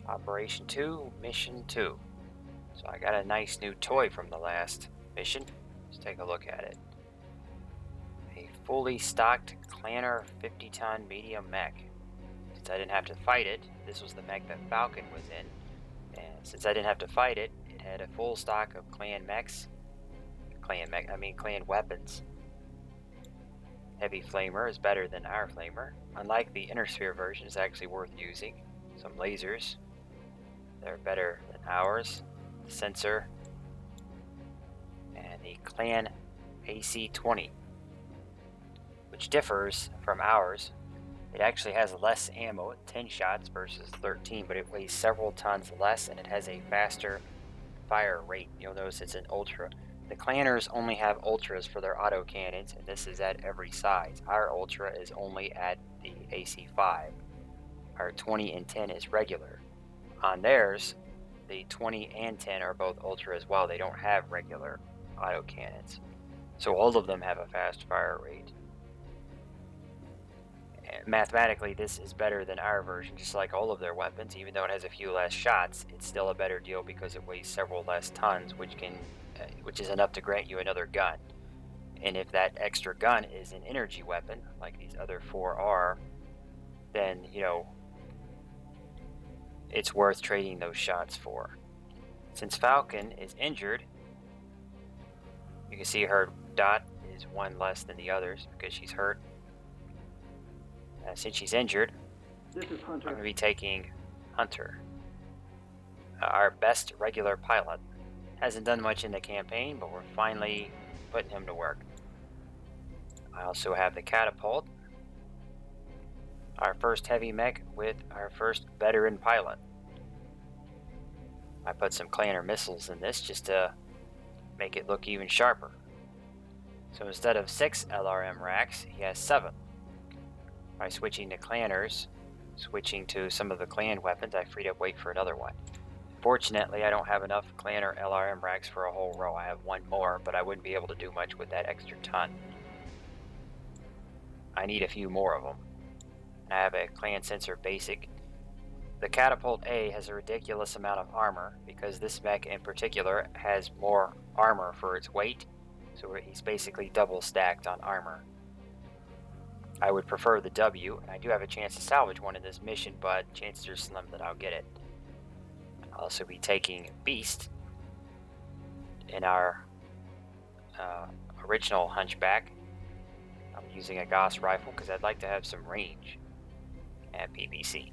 Operation 2, Mission 2. So I got a nice new toy from the last mission. Let's take a look at it. A fully stocked Clanner 50-ton medium mech. Since I didn't have to fight it, this was the mech that Falcon was in. And since I didn't have to fight it, it had a full stock of clan mechs. Clan weapons. Heavy flamer is better than our flamer. Unlike the inner sphere version, it's actually worth using. Some lasers. They're better than ours. The sensor. And the clan AC-20, which differs from ours. It actually has less ammo at 10 shots versus 13, but it weighs several tons less and it has a faster fire rate. You'll notice it's an ultra. The Clanners only have ultras for their autocannons, and this is at every size. Our ultra is only at the AC-5. Our 20 and 10 is regular. On theirs, the 20 and 10 are both ultra as well. They don't have regular autocannons. So all of them have a fast fire rate. And mathematically, this is better than our version, just like all of their weapons. Even though it has a few less shots, it's still a better deal because it weighs several less tons, which is enough to grant you another gun. And if that extra gun is an energy weapon, like these other 4 are, then, you know, it's worth trading those shots for. Since Falcon is injured, you can see her dot is 1 less than the others because she's hurt. Since she's injured, This is I'm Hunter. going to be taking Hunter, our best regular pilot. Hasn't done much in the campaign, but we're finally putting him to work. I also have the catapult, our first heavy mech with our first veteran pilot. I put some Clanner missiles in this just to make it look even sharper. So instead of 6 LRM racks, he has 7. By switching to Clanners, switching to some of the clan weapons, I freed up weight for another one. Fortunately, I don't have enough Clanner LRM racks for a whole row. I have 1 more, but I wouldn't be able to do much with that extra ton. I need a few more of them. I have a clan sensor basic. The Catapult A has a ridiculous amount of armor because this mech in particular has more armor for its weight, so he's basically double stacked on armor. I would prefer the W, and I do have a chance to salvage one in this mission, but chances are slim that I'll get it. I'll also be taking Beast in our original Hunchback. I'm using a Gauss rifle because I'd like to have some range at PBC.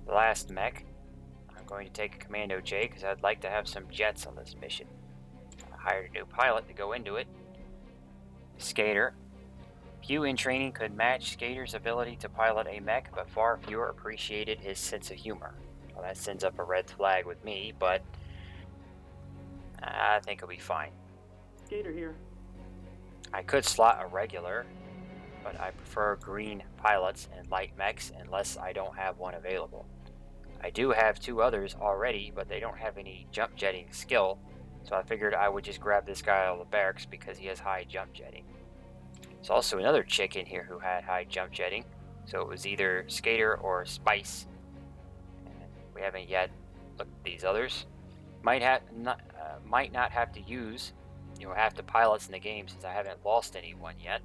The last mech, I'm going to take a Commando J because I'd like to have some jets on this mission. I hired a new pilot to go into it. Skater. Few in training could match Skater's ability to pilot a mech, but far fewer appreciated his sense of humor. Well, that sends up a red flag with me, but I think it'll be fine. Skater here. I could slot a regular, but I prefer green pilots and light mechs unless I don't have one available. I do have 2 others already, but they don't have any jump jetting skill, so I figured I would just grab this guy out of the barracks because he has high jump jetting. There's also another chick in here who had high jump jetting, so it was either Skater or Spice. And we haven't yet looked at these others. Might not have to use, half the pilots in the game since I haven't lost anyone yet.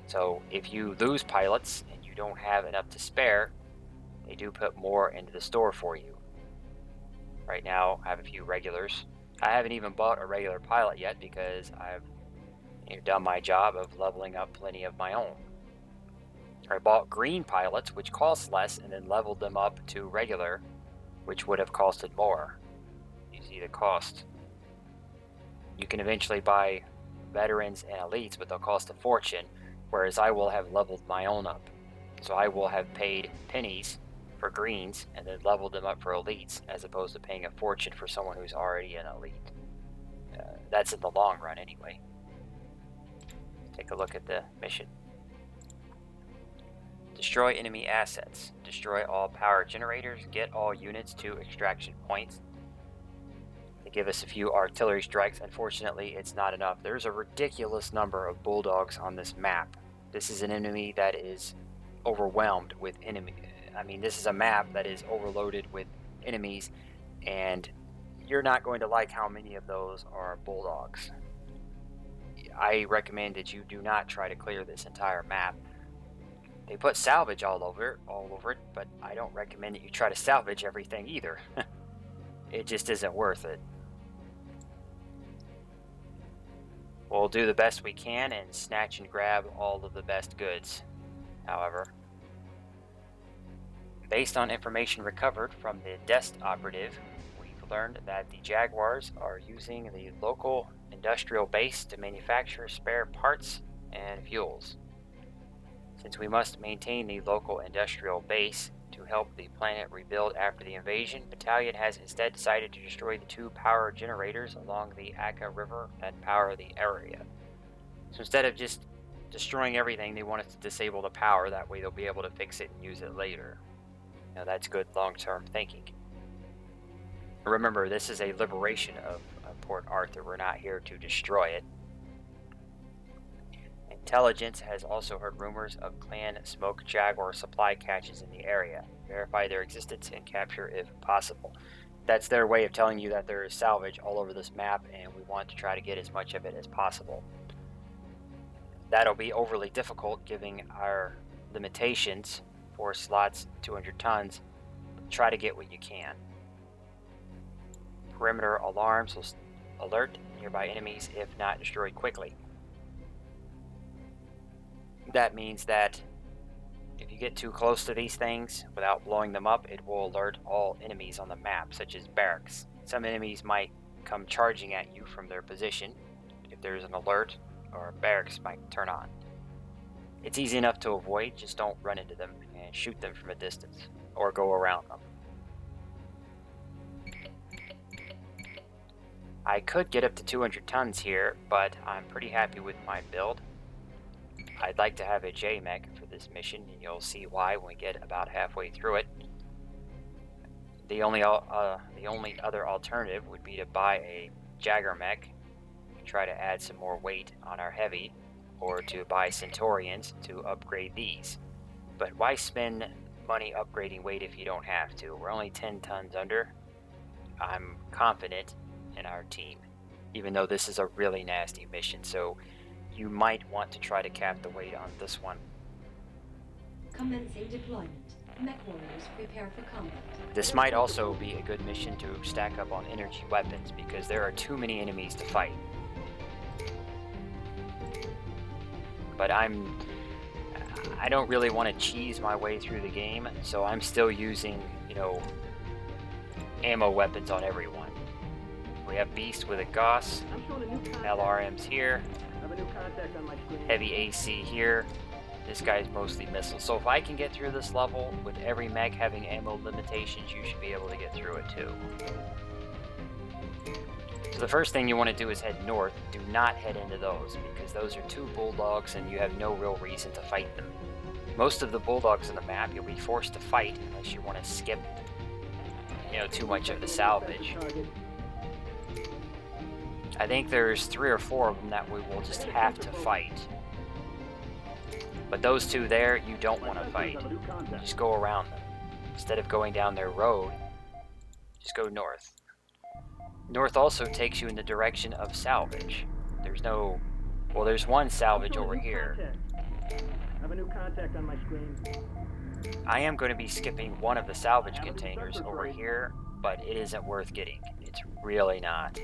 So if you lose pilots and you don't have enough to spare, they do put more into the store for you. Right now, I have a few regulars. I haven't even bought a regular pilot yet because I've done my job of leveling up plenty of my own. I bought green pilots, which cost less, and then leveled them up to regular, which would have costed more. You see the cost. You can eventually buy veterans and elites, but they'll cost a fortune, whereas I will have leveled my own up. So I will have paid pennies for greens and then leveled them up for elites, as opposed to paying a fortune for someone who's already an elite. That's in the long run anyway. Take a look at the mission. Destroy enemy assets. Destroy all power generators. Get all units to extraction points. They give us a few artillery strikes. Unfortunately, it's not enough. There's a ridiculous number of bulldogs on this map. This is an enemy that is overwhelmed with enemy. I mean, this is a map that is overloaded with enemies, and you're not going to like how many of those are bulldogs. I recommend that you do not try to clear this entire map. They put salvage all over it, but I don't recommend that you try to salvage everything either. It just isn't worth it. We'll do the best we can and snatch and grab all of the best goods. However, based on information recovered from the desk operative, we've learned that the Jaguars are using the local industrial base to manufacture spare parts and fuels. Since we must maintain the local industrial base to help the planet rebuild after the invasion, Battalion has instead decided to destroy the 2 power generators along the Akka River that power the area. So instead of just destroying everything, they want us to disable the power. That way they'll be able to fix it and use it later. Now that's good long-term thinking. Remember, this is a liberation of Port Arthur. We're not here to destroy it. Intelligence has also heard rumors of Clan Smoke Jaguar supply caches in the area. Verify their existence and capture if possible. That's their way of telling you that there is salvage all over this map, and we want to try to get as much of it as possible. That'll be overly difficult given our limitations. 4 slots, 200 tons. Try to get what you can. Perimeter alarms will alert nearby enemies if not destroyed quickly. That means that if you get too close to these things without blowing them up, it will alert all enemies on the map, such as barracks. Some enemies might come charging at you from their position. If there's an alert, or barracks might turn on. It's easy enough to avoid, just don't run into them and shoot them from a distance, or go around them. I could get up to 200 tons here, but I'm pretty happy with my build. I'd like to have a J-Mech for this mission, and you'll see why when we get about halfway through it. The only other alternative would be to buy a Jagger Mech, try to add some more weight on our heavy, or to buy Centaurians to upgrade these. But why spend money upgrading weight if you don't have to? We're only 10 tons under. I'm confident in our team, even though this is a really nasty mission, so you might want to try to cap the weight on this one. Commencing deployment. Mech warriors prepare for combat. This might also be a good mission to stack up on energy weapons because there are too many enemies to fight. But I don't really want to cheese my way through the game, so I'm still using, ammo weapons on everyone. We have Beast with a Gauss, LRMs here, heavy AC here. This guy's mostly missiles. So if I can get through this level with every mech having ammo limitations, you should be able to get through it too. So the first thing you want to do is head north. Do not head into those, because those are 2 bulldogs and you have no real reason to fight them. Most of the bulldogs on the map you'll be forced to fight unless you want to skip, too much of the salvage. I think there's 3 or 4 of them that we will just have to fight. But those 2 there, you don't want to fight. Just go around them. Instead of going down their road, just go north. North also takes you in the direction of salvage. There's one salvage over here. I have a new contact on my screen. I am going to be skipping one of the salvage containers over here, but it isn't worth getting. It's really not.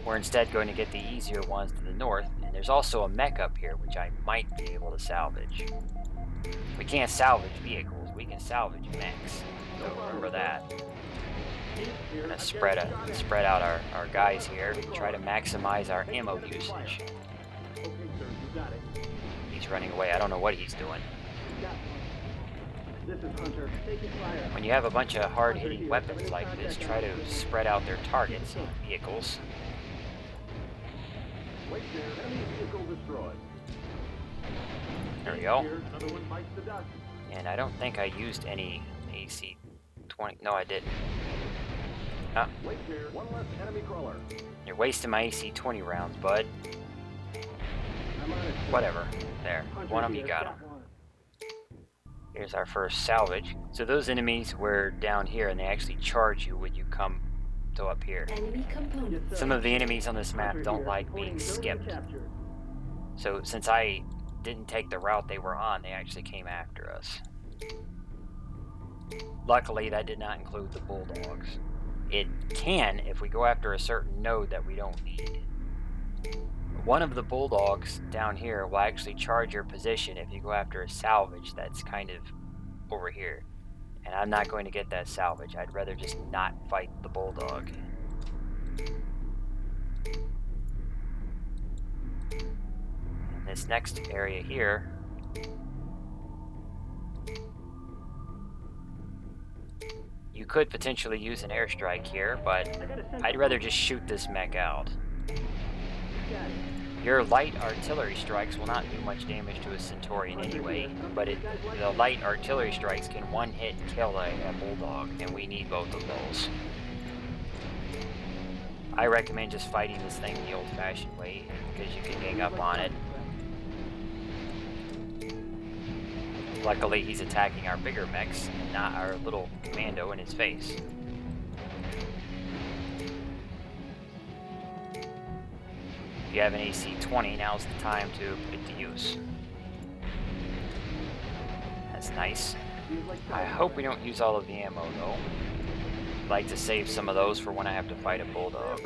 We're instead going to get the easier ones to the north, and there's also a mech up here which I might be able to salvage. We can't salvage vehicles, we can salvage mechs, so remember that. We're going to spread out our guys here to try to maximize our ammo usage. He's running away, I don't know what he's doing. When you have a bunch of hard-hitting weapons like this, try to spread out their targets on vehicles. There we go. And I don't think I used any AC-20. No, I didn't. You're wasting my AC-20 rounds, bud. I'm on it, sir. Whatever. There. Hunter One of you here, got him. one. Here's our first salvage. So those enemies were down here, and they actually charge you when you come to up here. Enemy components. Yes, sir. Some of the enemies on this map Hunter don't here, like reporting being building skipped. captured. So since I didn't take the route they were on, they actually came after us. Luckily, that did not include the bulldogs. It can if we go after a certain node that we don't need. One of the bulldogs down here will actually charge your position if you go after a salvage that's kind of over here. And I'm not going to get that salvage. I'd rather just not fight the bulldog. And this next area here, you could potentially use an airstrike here, but I'd rather just shoot this mech out. Got it. Your light artillery strikes will not do much damage to a Centaurian anyway, but the light artillery strikes can one-hit kill a bulldog, and we need both of those. I recommend just fighting this thing the old-fashioned way, because you can gang up on it. Luckily, he's attacking our bigger mechs, and not our little commando in his face. If you have an AC-20, now's the time to put it to use. That's nice. I hope we don't use all of the ammo, though. I'd like to save some of those for when I have to fight a bulldog.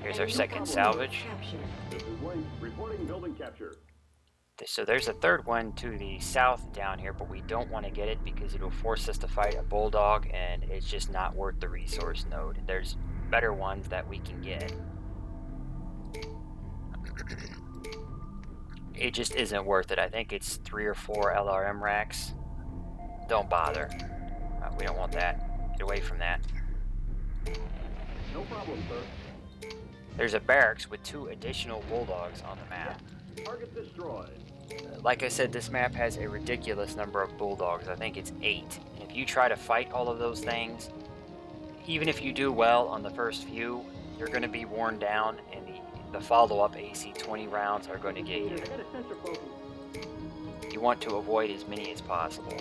Here's our second salvage. Captured. This is Wayne, reporting building capture. So there's a third one to the south down here, but we don't want to get it because it'll force us to fight a bulldog, and it's just not worth the resource node. There's better ones that we can get. It just isn't worth it. I think it's 3 or 4 LRM racks. Don't bother. We don't want that. Get away from that. No problem, sir. There's a barracks with 2 additional bulldogs on the map. Target destroyed. Like I said, this map has a ridiculous number of bulldogs. I think it's 8. And if you try to fight all of those things, even if you do well on the first few, you're going to be worn down, and the follow-up AC-20 rounds are going to get you. I got a sensor focus. You want to avoid as many as possible.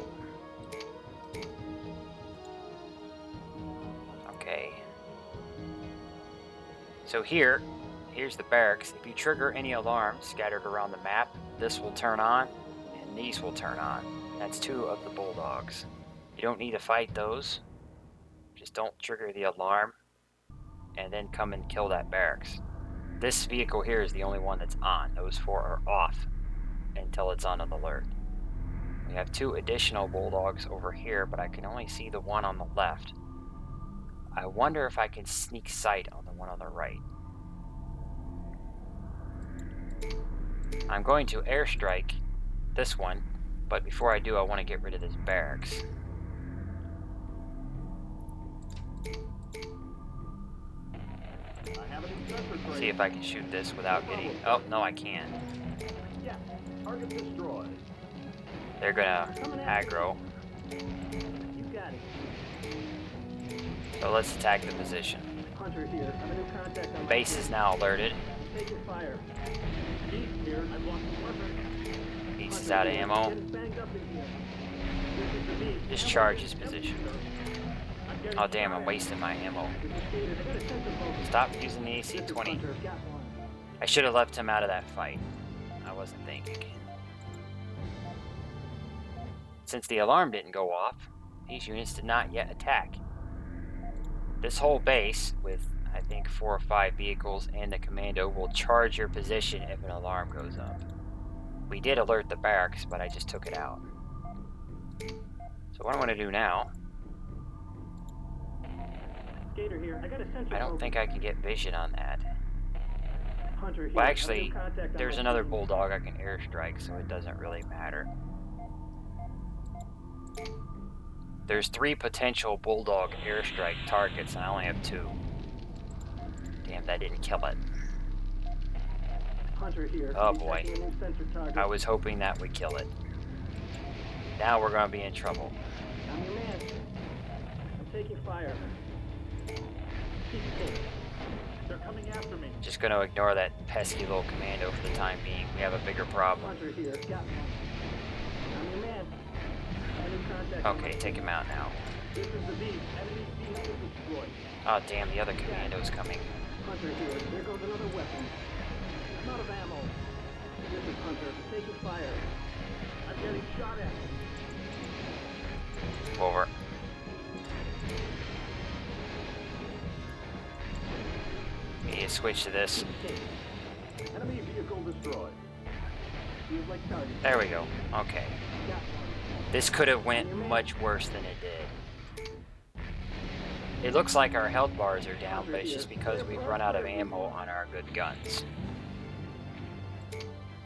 Okay. So here's the barracks. If you trigger any alarms scattered around the map, this will turn on, and these will turn on. That's 2 of the bulldogs. You don't need to fight those. Just don't trigger the alarm, and then come and kill that barracks. This vehicle here is the only one that's on. Those 4 are off until it's on an alert. We have 2 additional bulldogs over here, but I can only see the one on the left. I wonder if I can sneak sight on the one on the right. I'm going to airstrike this one, but before I do, I want to get rid of this barracks. I have a new sensor for See you. if I can shoot this without getting... Oh, no, I can't. Yeah. Target destroyed. They're gonna aggro, You got it. so let's attack the position. Hunter here. I have a new contact on my Base is screen. now alerted. Taking fire. East here. I've lost the weapon. Beast is out of ammo. Getting banged up in here. This is the beast. Discharge his position. I'm getting Oh damn, I'm fire. wasting my ammo. This is Gator. I got a sensor focus. Stop using the This is AC-20. Hunter. Got one. I should have left him out of that fight. I wasn't thinking. Since the alarm didn't go off, these units did not yet attack. This whole base, with I think 4 or 5 vehicles and the commando, will charge your position if an alarm goes up. We did alert the barracks, but I just took it out. So what I'm going to do now, Gator here. I got a sensor I don't focus. think I can get vision on that. Hunter here. Well, I have actually, new contact on there's my another screen. bulldog I can airstrike, so it doesn't really matter. There's 3 potential bulldog airstrike targets, and I only have 2. Damn, that didn't kill it. Hunter here. Oh, Detecting boy. a new sensor target. I was hoping that would kill it. Now we're going to be in trouble. I'm your man. I'm taking fire. Keep it close. They're coming coming after me. Just gonna ignore that pesky little commando for the time being. We have a bigger problem. Hunter here. Got one. I'm your man. Enemy contact. Okay, take him out now. This is the beat. Enemy beat is destroyed. Oh damn, the other commando's coming. Hunter here. There goes another weapon. I'm out of ammo. This is Hunter. Taking fire. I'm getting shot at. Over. We need to switch to this. Enemy vehicle destroyed. Feels like target. There we go. Okay. Got one. This could have went much worse than it did. It looks like our health bars are down, but it's just because we've run out of ammo on our good guns.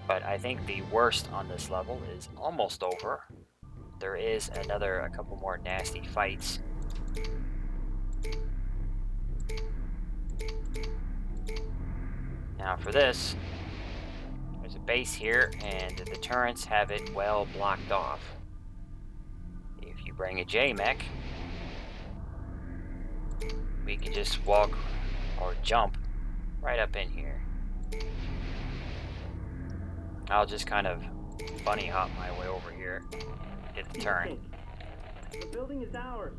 But I think the worst on this level is almost over. There is a couple more nasty fights. Now for this, there's a base here, and the turrets have it well blocked off. If you bring a J-Mech, we can just walk or jump right up in here. I'll just kind of bunny hop my way over here, hit the turret. The building is ours.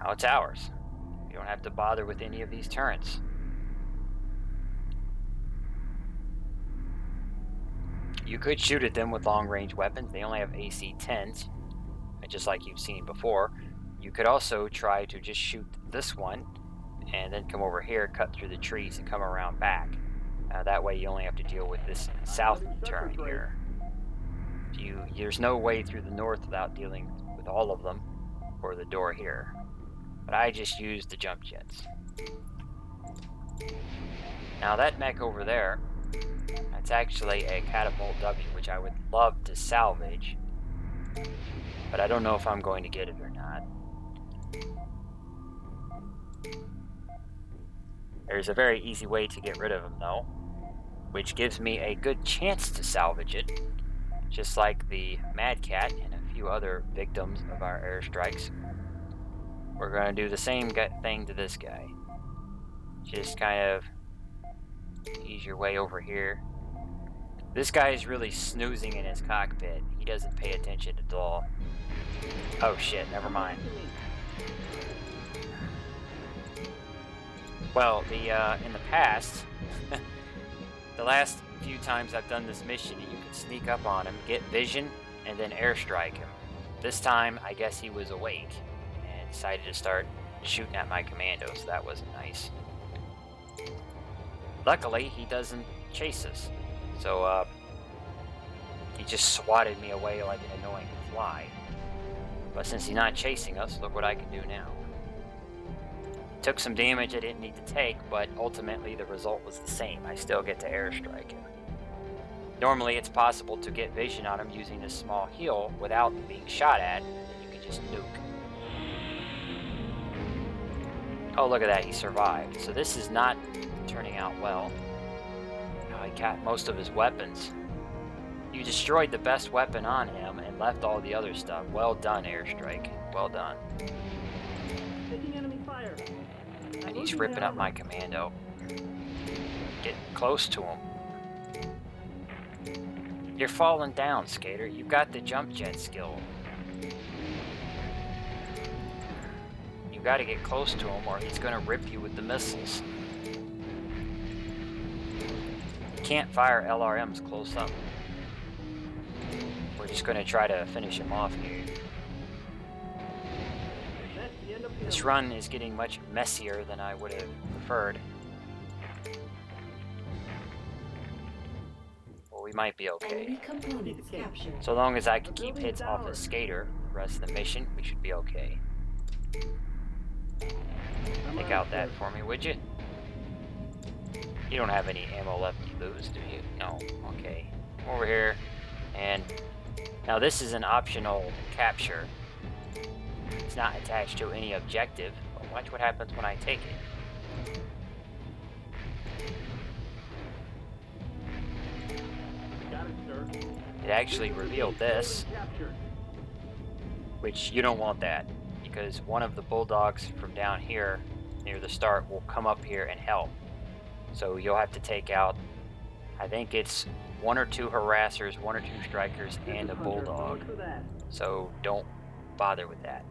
Now it's ours. We don't have to bother with any of these turrets. You could shoot at them with long-range weapons. They only have AC-10s, just like you've seen before. You could also try to just shoot this one, and then come over here, cut through the trees, and come around back. That way you only have to deal with this south turn here. There's no way through the north without dealing with all of them, or the door here. But I just used the jump jets. Now that mech over there, that's actually a Catapult W, which I would love to salvage. But I don't know if I'm going to get it or not. There's a very easy way to get rid of him though, which gives me a good chance to salvage it, just like the Mad Cat and a few other victims of our airstrikes. We're going to do the same thing to this guy. Just kind of ease your way over here. This guy is really snoozing in his cockpit. He doesn't pay attention at all. Oh shit, never mind. Well, in the past, the last few times I've done this mission, you can sneak up on him, get vision, and then airstrike him. This time, I guess he was awake and decided to start shooting at my commando, so that wasn't nice. Luckily, he doesn't chase us, so he just swatted me away like an annoying fly. But since he's not chasing us, look what I can do now. Took some damage I didn't need to take, but ultimately the result was the same. I still get to airstrike him. Normally it's possible to get vision on him using this small heal without being shot at, and you can just nuke. Oh, look at that, he survived. So this is not turning out well. Oh, he got most of his weapons. You destroyed the best weapon on him and left all the other stuff. Well done, airstrike. Well done. Taking enemy fire. And he's ripping up my commando. Get close to him. You're falling down, Skater. You've got the jump jet skill. You gotta get close to him or he's gonna rip you with the missiles. You can't fire LRMs close up. We're just gonna try to finish him off here. This run is getting much messier than I would have preferred. Well, we might be okay. Enemy components captured. So long as I can keep hits off of Skater the rest of the mission, we should be okay. Take out that for me, would you? You don't have any ammo left to lose, do you? No. Okay. Come over here. And now this is an optional capture. It's not attached to any objective, but watch what happens when I take it. Got it, sir. It actually revealed this, which you don't want that, because one of the bulldogs from down here near the start will come up here and help. So you'll have to take out, I think it's 1 or 2 harassers, 1 or 2 strikers, and a bulldog. So don't bother with that.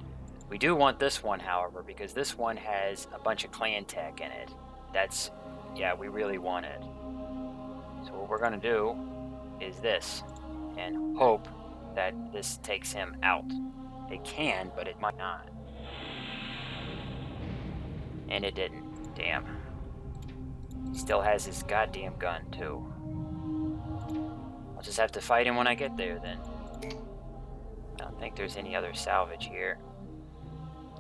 We do want this one, however, because this one has a bunch of clan tech in it. That's, yeah, we really want it. So what we're gonna do is this, and hope that this takes him out. It can, but it might not. And it didn't. Damn. He still has his goddamn gun, too. I'll just have to fight him when I get there, then. I don't think there's any other salvage here.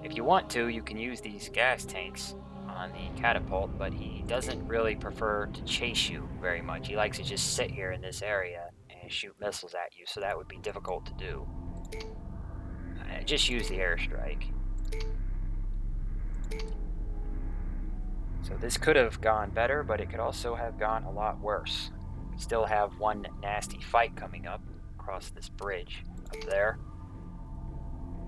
If you want to, you can use these gas tanks on the catapult, but he doesn't really prefer to chase you very much. He likes to just sit here in this area and shoot missiles at you, so that would be difficult to do. Just use the airstrike. So this could have gone better, but it could also have gone a lot worse. We still have one nasty fight coming up across this bridge up there.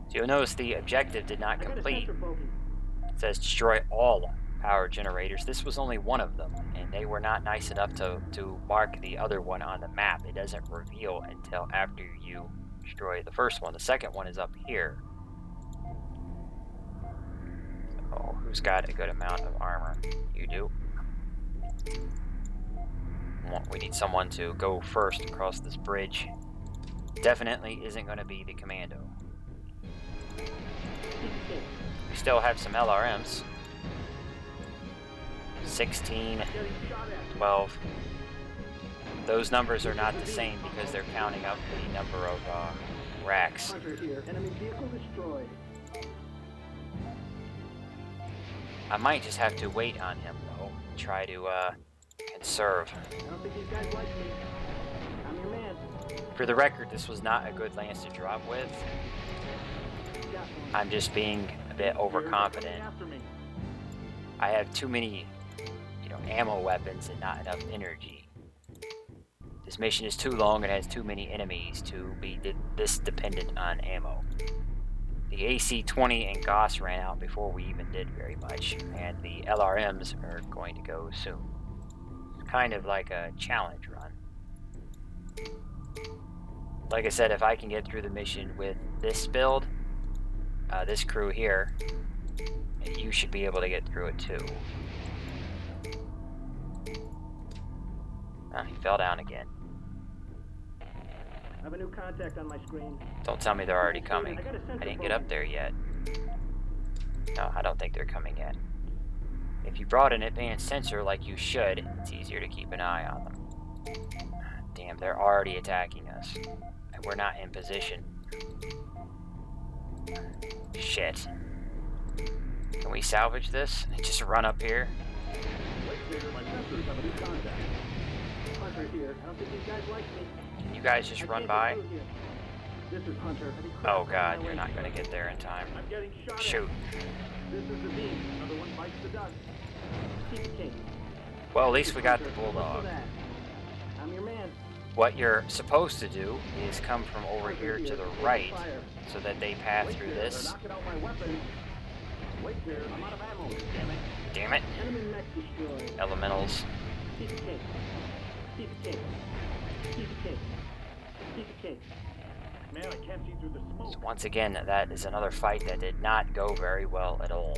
So you'll notice the objective did not complete. It says destroy all power generators. This was only one of them, and they were not nice enough to mark the other one on the map. It doesn't reveal until after you destroy the first one. The second one is up here. So who's got a good amount of armor? You do. We need someone to go first across this bridge. Definitely isn't going to be the commando. We still have some LRMs. 16, 12. Those numbers are not the same because they're counting up the number of racks. I might just have to wait on him though, and try to conserve. For the record, this was not a good lance to drop with. I'm just being a bit overconfident. I have too many, ammo weapons and not enough energy. This mission is too long and has too many enemies to be this dependent on ammo. The AC-20 and Gauss ran out before we even did very much, and the LRMs are going to go soon. It's kind of like a challenge run. Like I said, if I can get through the mission with this build, this crew here, you should be able to get through it too. He fell down again. I have a new contact on my screen. Don't tell me they're already coming. I didn't get up there yet. No, I don't think they're coming yet. If you brought an advanced sensor like you should, it's easier to keep an eye on them. Damn, they're already attacking us. And we're not in position. Shit. Can we salvage this and just run up here? Can you guys just run by? Oh god, you're not gonna get there in time. Shoot. Well, at least we got the bulldog. What you're supposed to do is come from over here to the right so that they pass through this. Damn it. Elementals. So once again, that is another fight that did not go very well at all.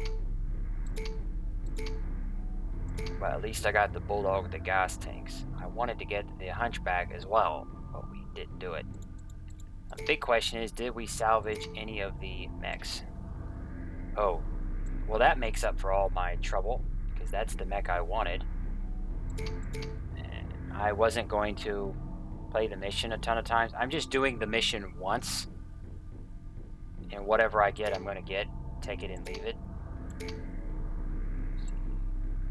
But at least I got the bulldog with the gas tanks. I wanted to get the hunchback as well, but we didn't do it. The big question is, did we salvage any of the mechs? Oh, well that makes up for all my trouble, because that's the mech I wanted. And I wasn't going to play the mission a ton of times. I'm just doing the mission once, and whatever I get, I'm going to get. Take it and leave it.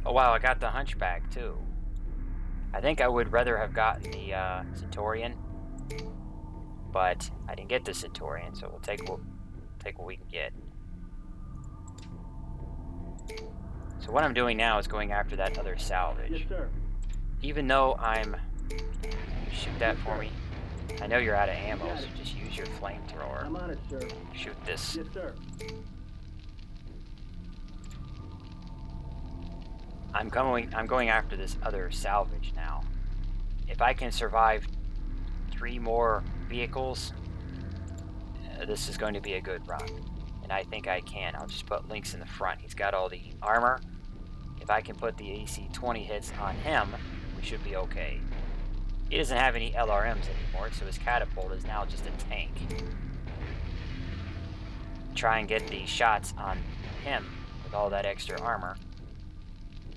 Oh wow, I got the hunchback too. I think I would rather have gotten the Centurion, but I didn't get the Centurion, so we'll take what we can get. So what I'm doing now is going after that other salvage. Yes, sir. Even though I'm... Shoot that for me. I know you're out of ammo, so just use your flamethrower. I'm on it, sir. Shoot this. Yes, sir. I'm going after this other salvage now. If I can survive 3 more vehicles, this is going to be a good run. And I think I can. I'll just put Lynx in the front. He's got all the armor. If I can put the AC-20 hits on him, we should be okay. He doesn't have any LRMs anymore, so his catapult is now just a tank. Try and get the shots on him with all that extra armor.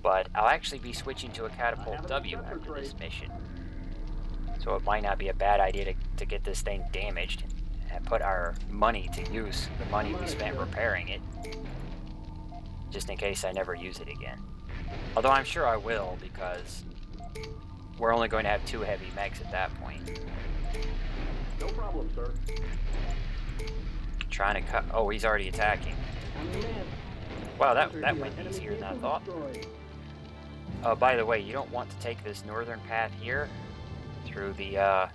But I'll actually be switching to a catapult W after this mission. So it might not be a bad idea to get this thing damaged and put our money to use, the money we spent repairing it, just in case I never use it again. Although I'm sure I will, because we're only going to have 2 heavy mechs at that point. No problem, sir. Trying to cut... Oh, he's already attacking. Wow, that went easier than I thought. By the way, you don't want to take this northern path here through the...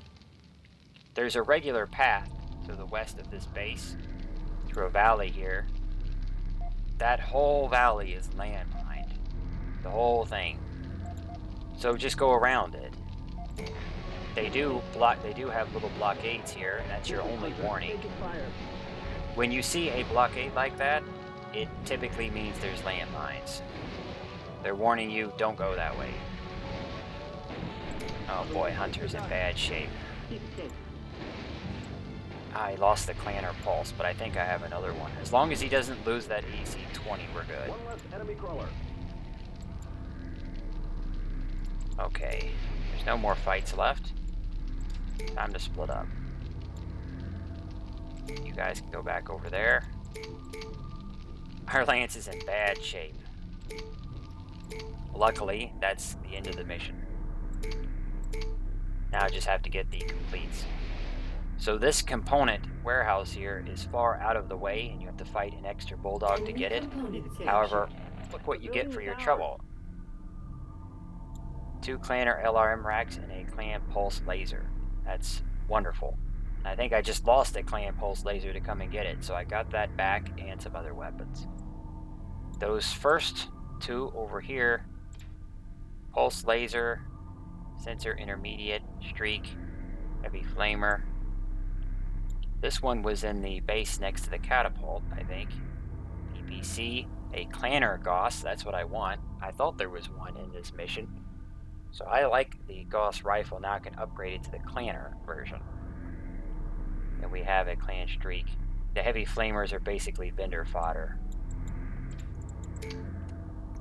There's a regular path to the west of this base through a valley here. That whole valley is landmined. The whole thing. So just go around it. They do have little blockades here, and that's your only warning. When you see a blockade like that, it typically means there's landmines. They're warning you, don't go that way. Oh boy, Hunter's in bad shape. I lost the Clanner Pulse, but I think I have another one. As long as he doesn't lose that AC-20, we're good. One less enemy crawler. Okay, there's no more fights left. Time to split up. You guys can go back over there. Our Lance is in bad shape. Luckily, that's the end of the mission. Now I just have to get the completes. So this component warehouse here is far out of the way, and you have to fight an extra bulldog to get it. However, look what you get for your trouble. 2 Clanner LRM racks and a Clan Pulse laser. That's wonderful. And I think I just lost a Clan Pulse laser to come and get it, so I got that back and some other weapons. Those first 2 over here, Pulse laser, Sensor intermediate, Streak, Heavy Flamer. This one was in the base next to the catapult, I think. PPC, a Clanner Gauss, that's what I want. I thought there was one in this mission. So I like the Gauss rifle, now I can upgrade it to the Clanner version. And we have a Clan Streak. The Heavy Flamers are basically vendor fodder.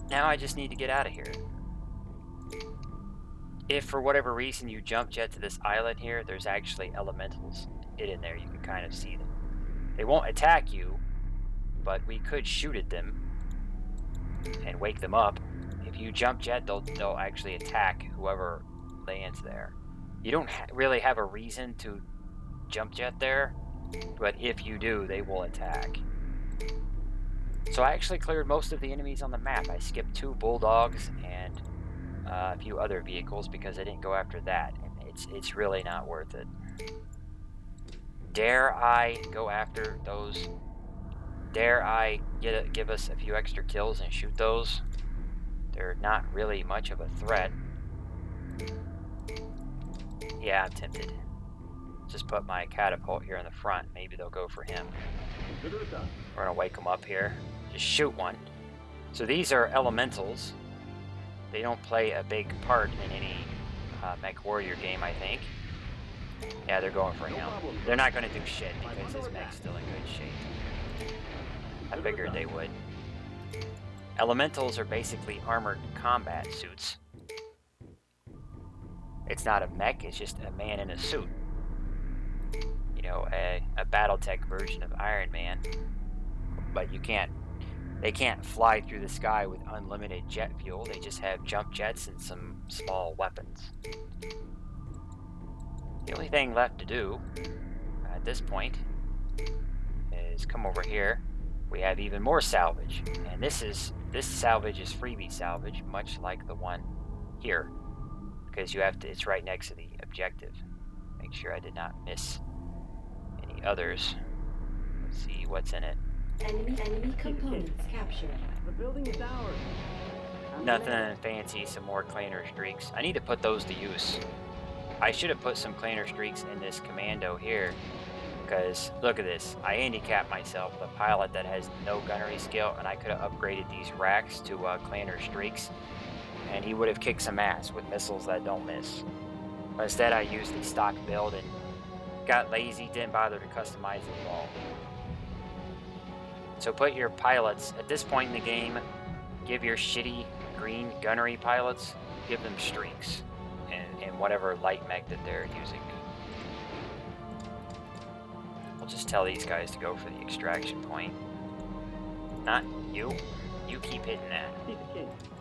Now I just need to get out of here. If for whatever reason you jump jet to this island here, there's actually elementals hidden there. You can kind of see them. They won't attack you, but we could shoot at them and wake them up. If you jump jet, they'll actually attack whoever lands there. You don't really have a reason to jump jet there, but if you do, they will attack. So I actually cleared most of the enemies on the map. I skipped 2 bulldogs and a few other vehicles because I didn't go after that, and it's really not worth it. Dare I go after those? Dare I give us a few extra kills and shoot those? They're not really much of a threat. Yeah, I'm tempted. Just put my catapult here in the front. Maybe they'll go for him. We're gonna wake them up here. Just shoot one. So these are elementals. They don't play a big part in any Mech Warrior game, I think. Yeah, they're going for him. They're not going to do shit because his mech's still in good shape. I figured they would. Elementals are basically armored combat suits. It's not a mech, it's just a man in a suit. You know, a Battletech version of Iron Man. But they can't fly through the sky with unlimited jet fuel. They just have jump jets and some small weapons. The only thing left to do at this point is come over here. We have even more salvage, and this salvage is freebie salvage, much like the one here, because it's right next to the objective. Make sure I did not miss any others. Let's see what's in it. Enemy components captured. The building is ours. Nothing fancy, some more Claner streaks. I need to put those to use. I should have put some Claner streaks in this commando here. Because, look at this. I handicapped myself, the pilot that has no gunnery skill, and I could have upgraded these racks to Claner streaks. And he would have kicked some ass with missiles that don't miss. But instead, I used the stock build and got lazy, didn't bother to customize it at all. So put your pilots, at this point in the game, give your shitty green gunnery pilots, give them streaks in whatever light mech that they're using. We'll just tell these guys to go for the extraction point. Not you. You keep hitting that.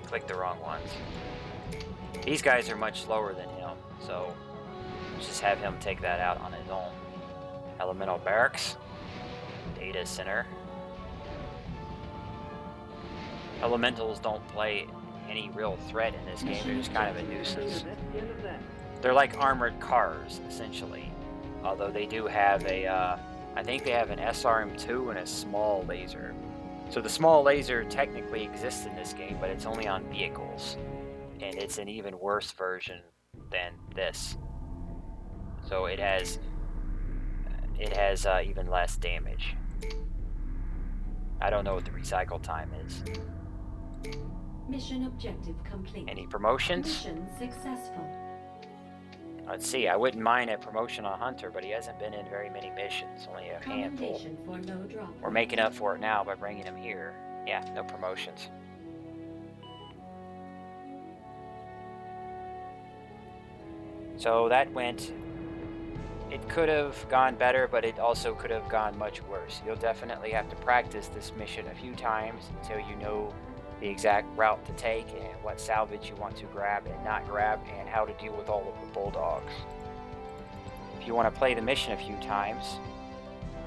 Click the wrong ones. These guys are much slower than him, so let's just have him take that out on his own. Elemental barracks. Data center. Elementals don't play any real threat in this game. They're just kind of a nuisance. They're like armored cars, essentially. Although they do have a, I think they have an SRM-2 and a small laser. So the small laser technically exists in this game, but it's only on vehicles. And it's an even worse version than this. So it has even less damage. I don't know what the recycle time is. Mission objective complete. Any promotions? Mission successful. Let's see, I wouldn't mind a promotion on Hunter, but he hasn't been in very many missions, only a handful. Commendation for no drop. We're making up for it now by bringing him here. Yeah, no promotions. So that went... It could have gone better, but it also could have gone much worse. You'll definitely have to practice this mission a few times until you know the exact route to take and what salvage you want to grab and not grab and how to deal with all of the bulldogs. If you want to play the mission a few times,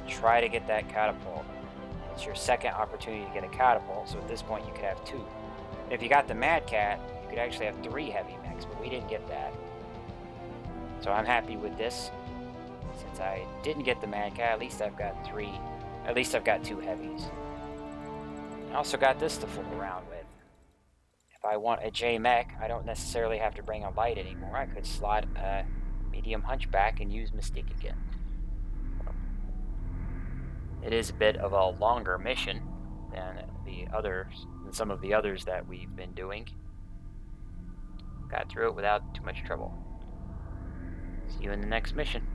try to get that catapult. It's your second opportunity to get a catapult, so at this point you could have 2. If you got the Mad Cat, you could actually have 3 heavy mechs, but we didn't get that. So I'm happy with this. Since I didn't get the Mad Cat, at least I've got 3. At least I've got 2 heavies. I also got this to fool around with. If I want a J mech, I don't necessarily have to bring a light anymore. I could slot a medium hunchback and use Mystique again. It is a bit of a longer mission than some of the others that we've been doing. Got through it without too much trouble. See you in the next mission.